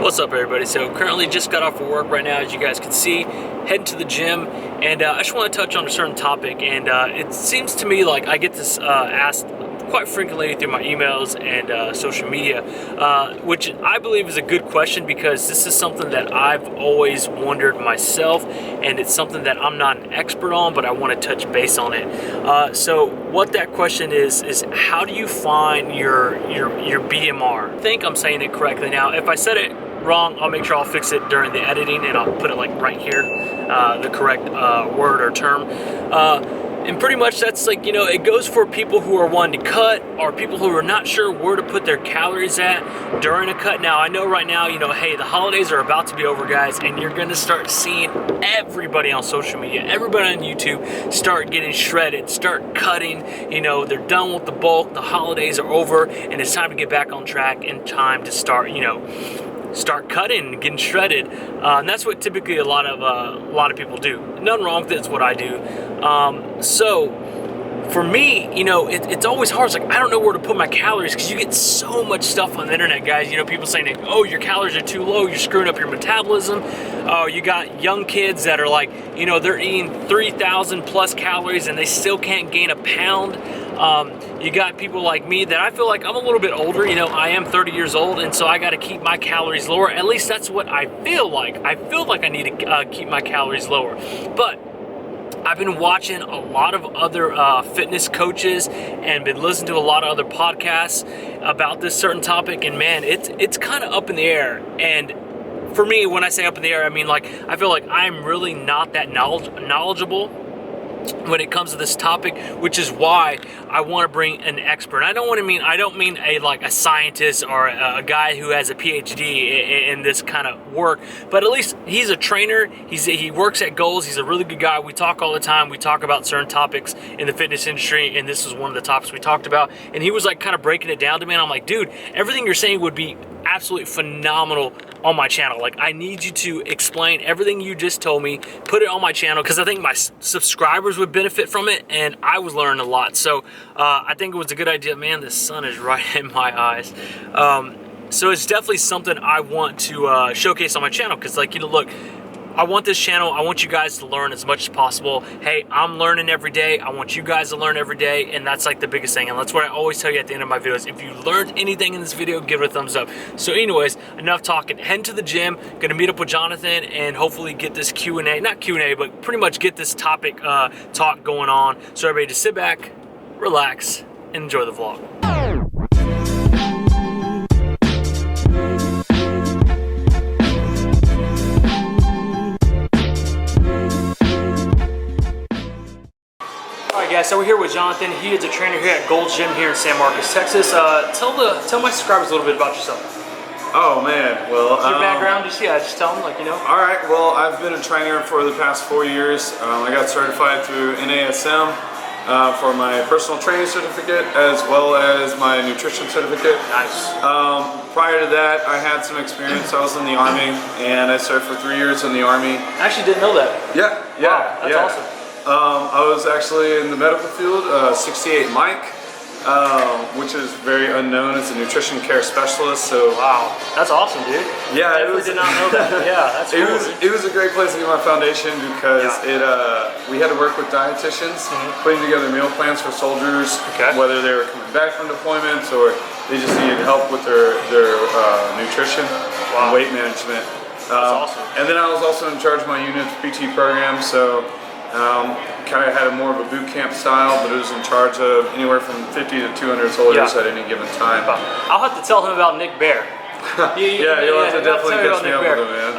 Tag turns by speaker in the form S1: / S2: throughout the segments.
S1: What's up, everybody? So currently just got off of work right now, as you guys can see, heading to the gym, and I just want to touch on a certain topic. And it seems to me like I get this asked quite frequently through my emails and social media, which I believe is a good question, because this is something that I've always wondered myself, and it's something that I'm not an expert on, but I want to touch base on it. So what that question is how do you find your BMR? I think I'm saying it correctly. Now, if I said it wrong, I'll make sure I'll fix it during the editing, and I'll put it like right here, the correct word or term. And pretty much that's like, you know, it goes for people who are wanting to cut, or people who are not sure where to put their calories at during a cut. Now, I know right now, you know, hey, the holidays are about to be over, guys, and you're gonna start seeing everybody on social media, everybody on YouTube start getting shredded, start cutting. You know, they're done with the bulk, the holidays are over, and it's time to get back on track and time to start, you know, start cutting and getting shredded, and that's what typically a lot of people do. Nothing wrong with it. It's what I do. So for me, you know, it's always hard. It's like I don't know where to put my calories, because you get so much stuff on the internet, guys. You know, people saying, oh, your calories are too low, you're screwing up your metabolism. Oh, you got young kids that are like, you know, they're eating 3,000 plus calories and they still can't gain a pound. You got people like me that I feel like I'm a little bit older. You know, I am 30 years old, and so I got to keep my calories lower. At least that's what I feel like. I feel like I need to keep my calories lower. But I've been watching a lot of other fitness coaches and been listening to a lot of other podcasts about this certain topic, and man, it's kind of up in the air. And for me, when I say up in the air, I mean, like, I feel like I'm really not that knowledgeable when it comes to this topic, which is why I want to bring an expert. I don't mean a scientist or a guy who has a PhD in this kind of work, but at least he's a trainer. He works at Goals. He's a really good guy. We talk all the time. We talk about certain topics in the fitness industry, and this was one of the topics we talked about. And he was like kind of breaking it down to me, and I'm like, dude, everything you're saying would be absolutely phenomenal on my channel. Like, I need you to explain everything you just told me, put it on my channel, because I think my subscribers would benefit from it, and I was learning a lot. So I think it was a good idea. Man, the sun is right in my eyes. So it's definitely something I want to showcase on my channel, because, like, you know, look, I want this channel, I want you guys to learn as much as possible. Hey, I'm learning every day. I want you guys to learn every day, and that's like the biggest thing. And that's what I always tell you at the end of my videos. If you learned anything in this video, give it a thumbs up. So anyways, enough talking. Heading to the gym, gonna meet up with Jonathan and hopefully get this Q&A, not Q&A, but pretty much get this topic talk going on. So everybody just sit back, relax, and enjoy the vlog. Alright, guys, so we're here with Jonathan. He is a trainer here at Gold's Gym here in San Marcos, Texas. Tell my subscribers a little bit about yourself.
S2: Oh man, well,
S1: your background, just tell them, like, you know.
S2: All right, well, I've been a trainer for the past 4 years. I got certified through NASM for my personal training certificate, as well as my nutrition certificate. Nice. Prior to that, I had some experience. I was in the Army, and I served for 3 years in the Army.
S1: I actually didn't know that.
S2: Yeah,
S1: wow, that's awesome.
S2: I was actually in the medical field, 68 Mike, which is very unknown as a nutrition care specialist. So
S1: wow, that's awesome, dude.
S2: Yeah,
S1: I did not know that. Yeah, that's cool.
S2: It was a great place to get my foundation, because we had to work with dietitians, putting together meal plans for soldiers, whether they were coming back from deployments or they just needed help with their nutrition and weight management.
S1: That's awesome.
S2: And then I was also in charge of my unit's PT program, so kind of had more of a boot camp style, but it was in charge of anywhere from 50 to 200 soldiers at any given time.
S1: I'll have to tell him about Nick Bear.
S2: You'll have to definitely catch me up with him, man.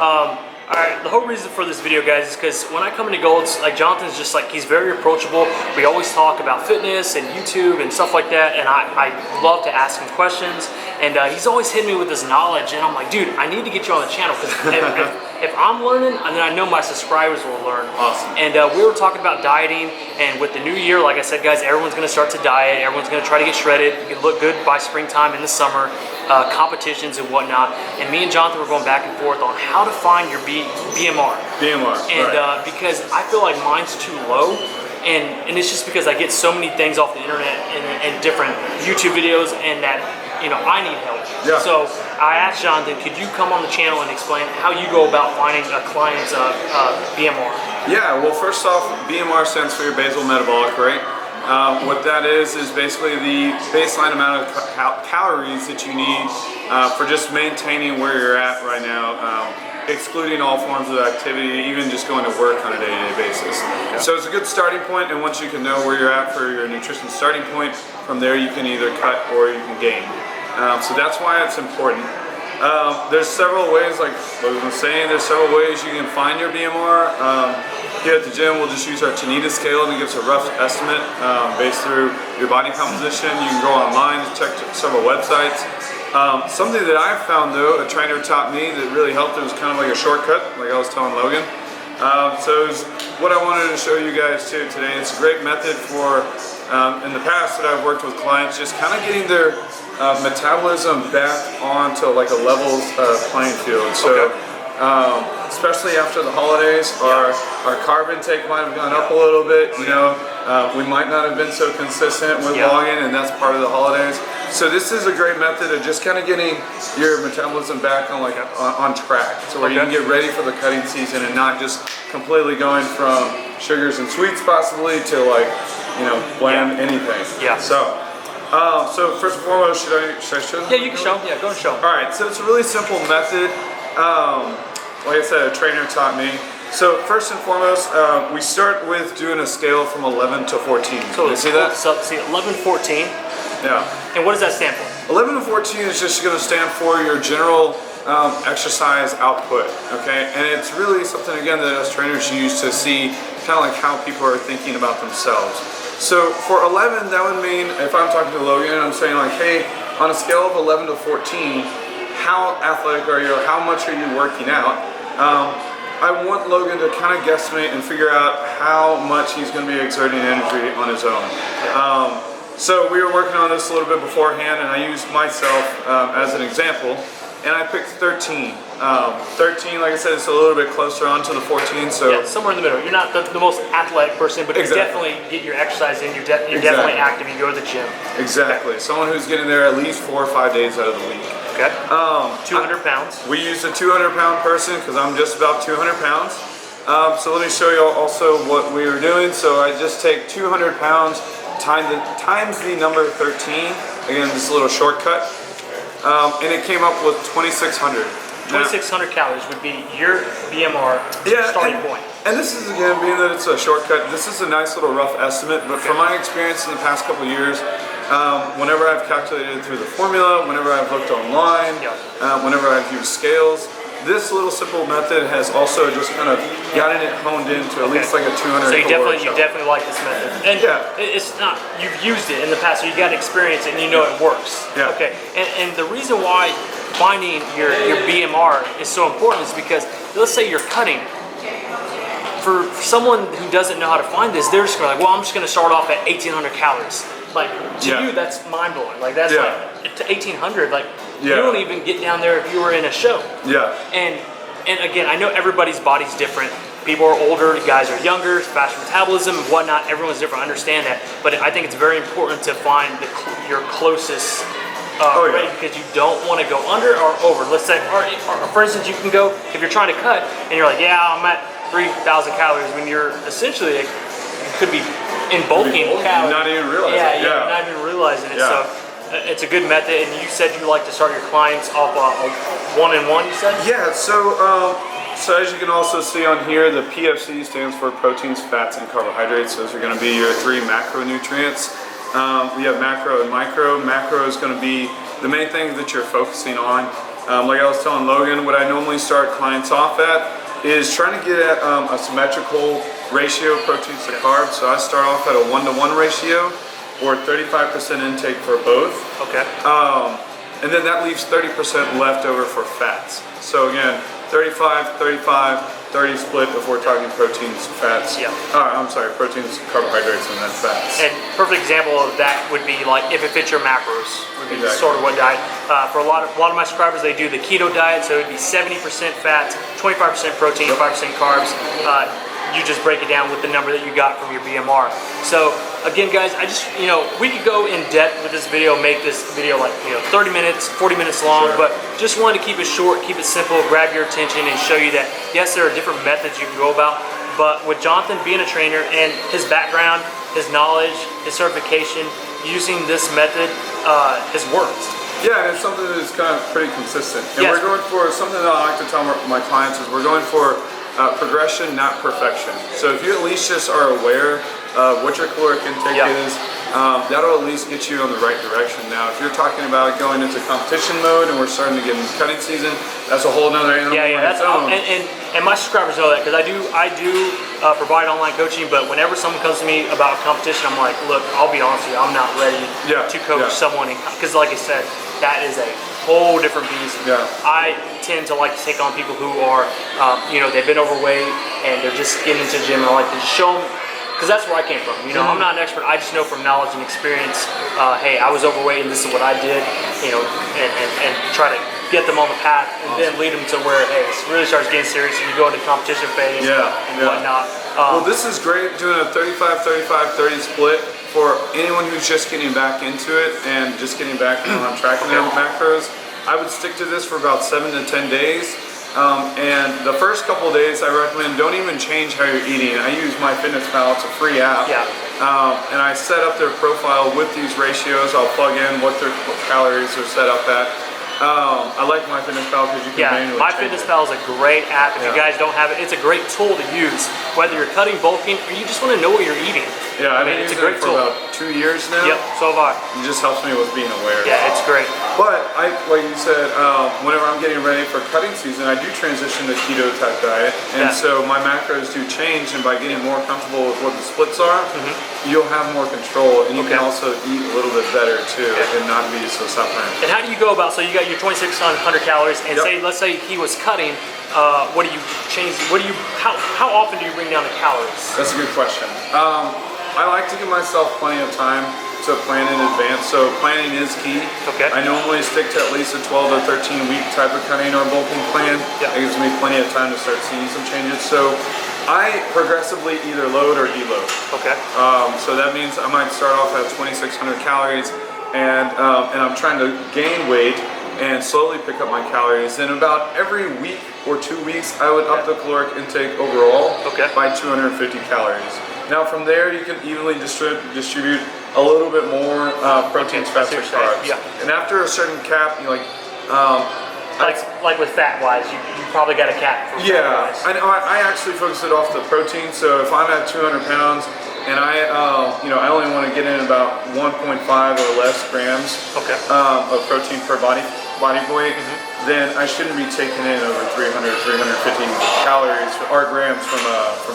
S1: Alright, the whole reason for this video, guys, is because when I come into Gold's, like, Jonathan's just like, he's very approachable. We always talk about fitness and YouTube and stuff like that, and I love to ask him questions, and he's always hitting me with his knowledge, and I'm like, dude, I need to get you on the channel, because if I'm learning, then I know my subscribers will learn. Awesome. And we were talking about dieting, and with the new year, like I said, guys, everyone's going to start to diet, everyone's going to try to get shredded, you can look good by springtime in the summer. Competitions and whatnot, and me and Jonathan were going back and forth on how to find your BMR. And because I feel like mine's too low, and it's just because I get so many things off the internet and different YouTube videos, and that, you know, I need help. So I asked Jonathan, could you come on the channel and explain how you go about finding a client's BMR?
S2: Yeah, well, first off, BMR stands for your basal metabolic rate. What that is basically the baseline amount of calories that you need for just maintaining where you're at right now, excluding all forms of activity, even just going to work on a day-to-day basis. Okay. So it's a good starting point, and once you can know where you're at for your nutrition starting point, from there you can either cut or you can gain. So that's why it's important. There's several ways, like Logan was saying, there's several ways you can find your BMR. Here at the gym, we'll just use our Tanita scale and it gives a rough estimate based through your body composition. You can go online to check several websites. Something that I've found though, a trainer taught me that really helped, it was kind of like a shortcut, like I was telling Logan. So it was what I wanted to show you guys too today. It's a great method for, in the past that I've worked with clients, just kind of getting their metabolism back onto like a level playing field. So, especially after the holidays, our carb intake might have gone up a little bit. You know, we might not have been so consistent with logging, and that's part of the holidays. So this is a great method of just kind of getting your metabolism back on like on track, so where you can get ready for the cutting season and not just completely going from sugars and sweets possibly to like, you know, bland anything. So first and foremost, should I show them?
S1: Yeah, you can show them. Yeah, go and show them.
S2: All right, so it's a really simple method. Like I said, a trainer taught me. So first and foremost, we start with doing a scale from 11 to 14.
S1: So
S2: you see that?
S1: See 11, 14.
S2: Yeah.
S1: And what does that stand for?
S2: 11 to 14 is just going to stand for your general exercise output, okay? And it's really something, again, that us trainers use to see kind of like how people are thinking about themselves. So for 11, that would mean, if I'm talking to Logan and I'm saying like, hey, on a scale of 11 to 14, how athletic are you, or how much are you working out? I want Logan to kind of guesstimate and figure out how much he's going to be exerting energy on his own. So we were working on this a little bit beforehand, and I used myself as an example, and I picked 13. 13, like I said, it's a little bit closer on to the 14. So
S1: yeah, somewhere in the middle. You're not the most athletic person, but you definitely get your exercise in. You're definitely active. You go to the gym.
S2: Exactly. Someone who's getting there at least 4 or 5 days out of the week.
S1: Okay. 200 pounds.
S2: We used a 200-pound person because I'm just about 200 pounds. So let me show you also what we were doing. So I just take 200 pounds times the number 13. Again, this little shortcut. And it came up with 2,600.
S1: 2,600 calories would be your BMR starting point.
S2: And this is, again, being that it's a shortcut, this is a nice little rough estimate, but from my experience in the past couple of years, whenever I've calculated through the formula, whenever I've looked online, whenever I've used scales, this little simple method has also just kind of gotten it honed into at least like a 200.
S1: So you definitely like this method, and it's not, you've used it in the past, so you got experience and you know it works.
S2: Yeah.
S1: Okay, and the reason why finding your BMR is so important is because let's say you're cutting. For someone who doesn't know how to find this, they're just going to like, well, I'm just going to start off at 1,800 calories. Like to you, that's mind blowing. Like that's like to 1,800. Like you don't even get down there if you were in a show. Yeah. And again, I know everybody's body's different. People are older, guys are younger, faster metabolism and whatnot. Everyone's different. I understand that, but I think it's very important to find your closest rate because you don't want to go under or over. Let's say, or for instance, you can go if you're trying to cut and you're like, yeah, I'm at 3,000 calories when you're essentially, it could be in bulking calories.
S2: Not even realizing it.
S1: Yeah, not even realizing it. So it's a good method. And you said you like to start your clients off one-on-one, you said? Yeah, so as you can also see on here, the PFC stands for proteins, fats, and carbohydrates. Those are going to be your 3 macronutrients. We have macro and micro. Macro is going to be the main thing that you're focusing on. Like I was telling Logan, what I normally start clients off at is trying to get at a symmetrical ratio of proteins to carbs. So I start off at a 1-to-1 ratio or 35% intake for both. Okay. And then that leaves 30% left over for fats. So again, 35, 35, 30 split if we're talking proteins, fats. Yeah. I'm sorry, proteins, carbohydrates, and then fats. And perfect example of that would be like if it fits your macros, would be sort of what diet. For a lot of my subscribers, they do the keto diet, so it'd be 70% fats, 25% protein, 5% carbs. You just break it down with the number that you got from your BMR. So again, guys, I just, we could go in depth with this video, make this video like, 30 minutes, 40 minutes long,
S2: Sure.
S1: but just wanted to keep it short, keep it simple, grab your attention and show you that, yes, there are different methods you can go about, but with Jonathan being a trainer and his background, his knowledge, his certification, using this method has worked.
S2: Yeah, and it's something that's kind of pretty consistent. And
S1: yes.
S2: we're going for something that I like to tell my clients is we're going for progression, not perfection. So if you at least just are aware of what your caloric intake is, that'll at least get you on the right direction. Now, if you're talking about going into competition mode and we're starting to get into cutting season, that's a whole nother animal.
S1: That's and my subscribers know that because I do provide online coaching. But whenever someone comes to me about competition, I'm like, look, I'll be honest with you, I'm not ready to coach someone because, like I said, that is a whole different beast.
S2: Yeah.
S1: I tend to like to take on people who are, they've been overweight and they're just getting into the gym. And I like to show them, because that's where I came from. I'm not an expert. I just know from knowledge and experience. Hey, I was overweight and this is what I did. And try to get them on the path and then lead them to where, hey, it really starts getting serious and you go into competition phase and whatnot.
S2: Well, this is great doing a 35-35-30 split for anyone who's just getting back into it and just getting back on tracking their macros. I would stick to this for about 7 to 10 days. And the first couple of days I recommend don't even change how you're eating. I use MyFitnessPal, it's a free app. And I set up their profile with these ratios. I'll plug in what their calories are set up at. I like MyFitnessPal because you can manually
S1: MyFitnessPal is a great app. If you guys don't have it, it's a great tool to use. Whether you're cutting, bulking, or you just want to know what you're eating.
S2: Yeah, I've been using it for about 2 years now.
S1: Yep, so have I.
S2: It just helps me with being aware.
S1: Yeah, it's great.
S2: But like you said, whenever I'm getting ready for cutting season, I do transition to keto type diet, and so my macros do change. And by getting more comfortable with what the splits are, you'll have more control, and you can also eat a little bit better too, and not be so suffering.
S1: And how do you go about? So you got your 2,600 calories, and let's say he was cutting. What do you change? How often do you bring down the calories?
S2: That's a good question. I like to give myself plenty of time to plan in advance, so planning is key.
S1: Okay.
S2: I normally stick to at least a 12 to 13 week type of cutting or bulking plan. It gives me plenty of time to start seeing some changes. So I progressively either load or deload.
S1: Okay.
S2: So that means I might start off at 2,600 calories and I'm trying to gain weight and slowly pick up my calories. Then about every week or 2 weeks, I would up the caloric intake overall by 250 calories. Now from there, you can evenly distribute a little bit more proteins, fats, or carbs. And after a certain cap, you
S1: like with fat-wise, you probably got a cap for fat-wise.
S2: I actually focus it off the protein. So if I'm at 200 pounds and I only want to get in about 1.5 or less grams of protein per body weight, then I shouldn't be taking in over 300, 350 calories or grams from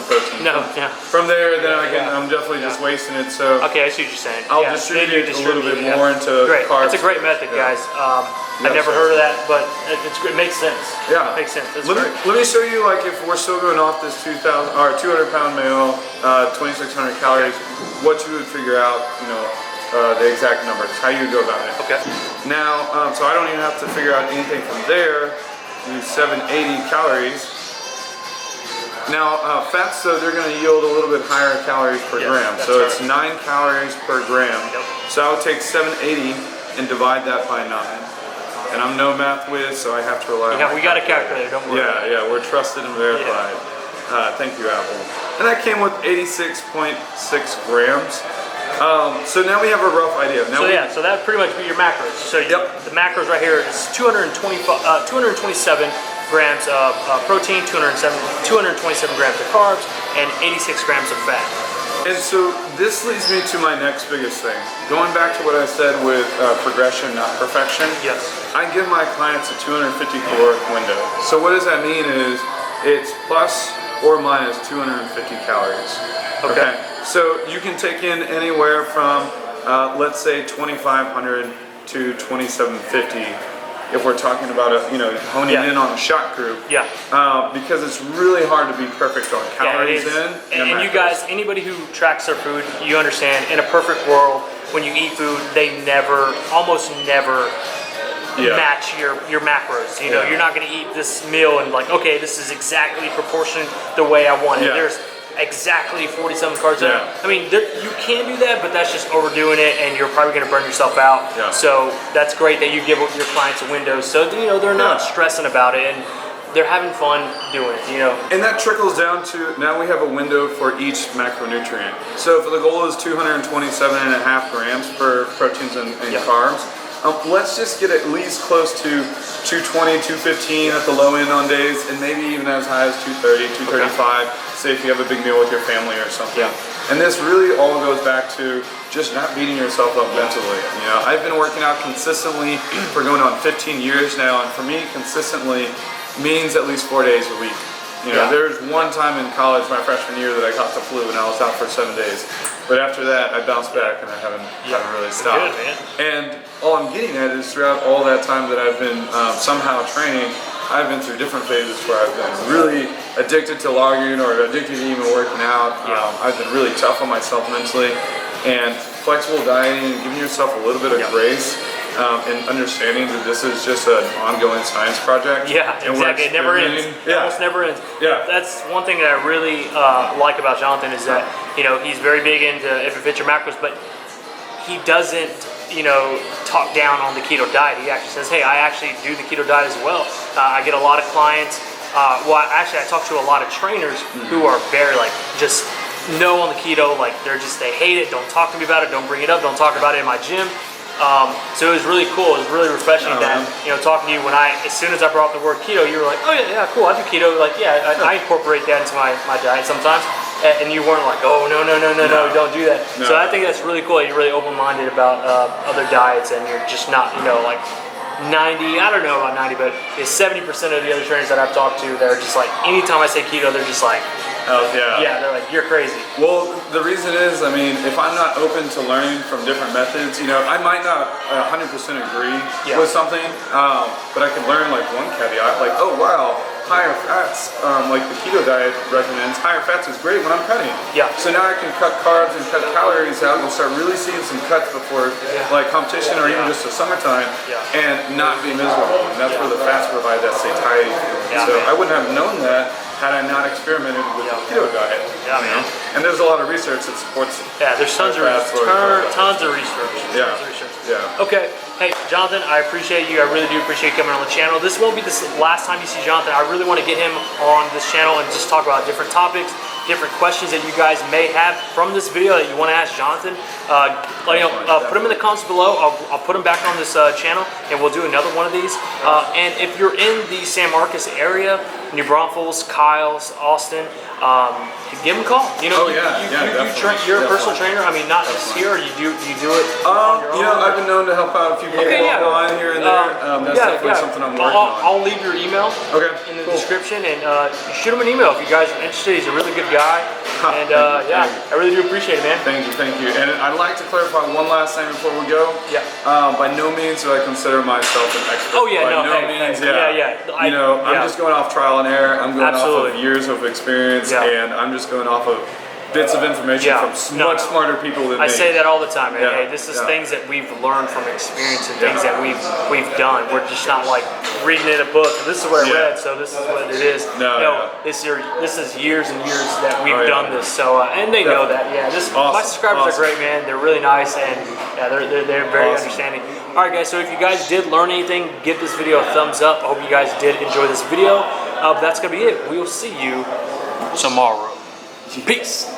S2: protein. From there, then I'm definitely just wasting it. So
S1: I see what you're saying.
S2: I'll distribute a little bit more into carbs.
S1: It's a great method, guys. I've never heard of that, but it makes sense.
S2: Yeah,
S1: it makes sense.
S2: Let me show you, like, if we're still going off this 200 pound male, 2,600 calories, what you would figure out, the exact numbers, how you go about it. Now, so I don't even have to figure out anything from there. Use 780 calories. Now, fats, though, they're going to yield a little bit higher calories per gram. So it's 9 calories per gram. So I would take 780 and divide that by 9. And I'm no math whiz, so I have to rely on
S1: we got a calculator, don't worry.
S2: Yeah, we're trusted and verified. Thank you, Apple. And that came with 86.6 grams. So now we have a rough idea. Now
S1: so that would pretty much be your macros. So the macros right here is 227 grams of protein, 227 grams of carbs, and 86 grams of fat.
S2: And so this leads me to my next biggest thing. Going back to what I said with progression, not perfection. I give my clients a 250 caloric window. So what does that mean is it's plus or minus 250 calories. Okay. So you can take in anywhere from, let's say, 2,500 to 2,750. If we're talking about honing in on a shot group, because it's really hard to be perfect on calories
S1: and you guys, anybody who tracks their food, you understand. In a perfect world, when you eat food, they almost never match your macros. You're not going to eat this meal and like, okay, this is exactly proportioned the way I want it. exactly 47 carbs in it.
S2: Yeah.
S1: I mean, you can do that, but that's just overdoing it, and you're probably going to burn yourself out.
S2: Yeah.
S1: So that's great that you give your clients a window, so they're not stressing about it, and they're having fun doing it.
S2: And that trickles down to, now we have a window for each macronutrient. So if the goal is 227.5 grams for proteins and carbs, let's just get at least close to 220, 215 at the low end on days, and maybe even as high as 230, 235, say if you have a big meal with your family or something. Yeah. And this really all goes back to just not beating yourself up mentally. I've been working out consistently for going on 15 years now, and for me, consistently means at least 4 days a week. There's one time in college, my freshman year, that I caught the flu and I was out for 7 days. But after that, I bounced back and I haven't really stopped.
S1: Good, man.
S2: And all I'm getting at is throughout all that time that I've been somehow training, I've been through different phases where I've been really addicted to logging or addicted to even working out. I've been really tough on myself mentally, and flexible dieting and giving yourself a little bit of grace. And understanding that this is just an ongoing science project.
S1: Yeah, exactly. It never ends. It almost never ends.
S2: Yeah.
S1: That's one thing that I really like about Jonathan is that, he's very big into if it fits your macros, but he doesn't, talk down on the keto diet. He actually says, hey, I actually do the keto diet as well. I get a lot of clients. I talk to a lot of trainers who are very just no on the keto. They hate it. Don't talk to me about it. Don't bring it up. Don't talk about it in my gym. So it was really cool. It was really refreshing that, talking to you as soon as I brought up the word keto, you were like, oh yeah, cool, I do keto. I incorporate that into my diet sometimes. And you weren't like, oh, no, don't do that. No. So I think that's really cool. You're really open-minded about other diets, and you're just not, 90, I don't know about 90, but 70% of the other trainers that I've talked to, they're just like, anytime I say keto, they're just like,
S2: oh, yeah.
S1: Yeah, they're like, you're crazy.
S2: Well, the reason is, if I'm not open to learning from different methods, I might not 100% agree with something, but I can learn one caveat, oh wow, higher fats, like the keto diet recommends, higher fats is great when I'm cutting.
S1: Yeah.
S2: So now I can cut carbs and cut calories out and start really seeing some cuts before competition or even just the summertime and not be miserable. And that's where the fats provide that satiety feeling. So I wouldn't have known that had I not experimented with the keto diet.
S1: Yeah, man.
S2: And there's a lot of research that supports it.
S1: Yeah, there's tons of research. Tons of research.
S2: Yeah.
S1: Okay. Hey, Jonathan, I appreciate you. I really do appreciate you coming on the channel. This won't be the last time you see Jonathan. I really want to get him on this channel and just talk about different topics, different questions that you guys may have from this video that you want to ask Jonathan. Put them in the comments below. I'll put them back on this channel, and we'll do another one of these. And if you're in the San Marcos area, New Braunfels, Kyles, Austin, give him a call.
S2: You're
S1: a personal trainer. Not just here. You do it on your own.
S2: I've been known to help out a few people on here and there. That's definitely something I'm working on.
S1: I'll leave your email in the description, and shoot him an email if you guys are interested. He's a really good guy, and I really do appreciate it, man.
S2: Thank you. And I'd like to clarify one last thing before we go.
S1: Yeah.
S2: By no means do I consider myself an expert.
S1: Oh yeah,
S2: by no means. I'm just going off trial and error. I'm going off of years of experience, and I'm just going off of bits of information from much smarter people than me.
S1: I say that all the time, man. Hey, this is things that we've learned from experience and things that we've done. We're just not like reading in a book. This is what I read, so this is what it is. This is years and years that we've done this. So and they know that. Yeah, my subscribers are great, man. They're really nice, and they're very understanding. All right, guys. So if you guys did learn anything, give this video a thumbs up. I hope you guys did enjoy this video. That's gonna be it. We will see you tomorrow. Peace.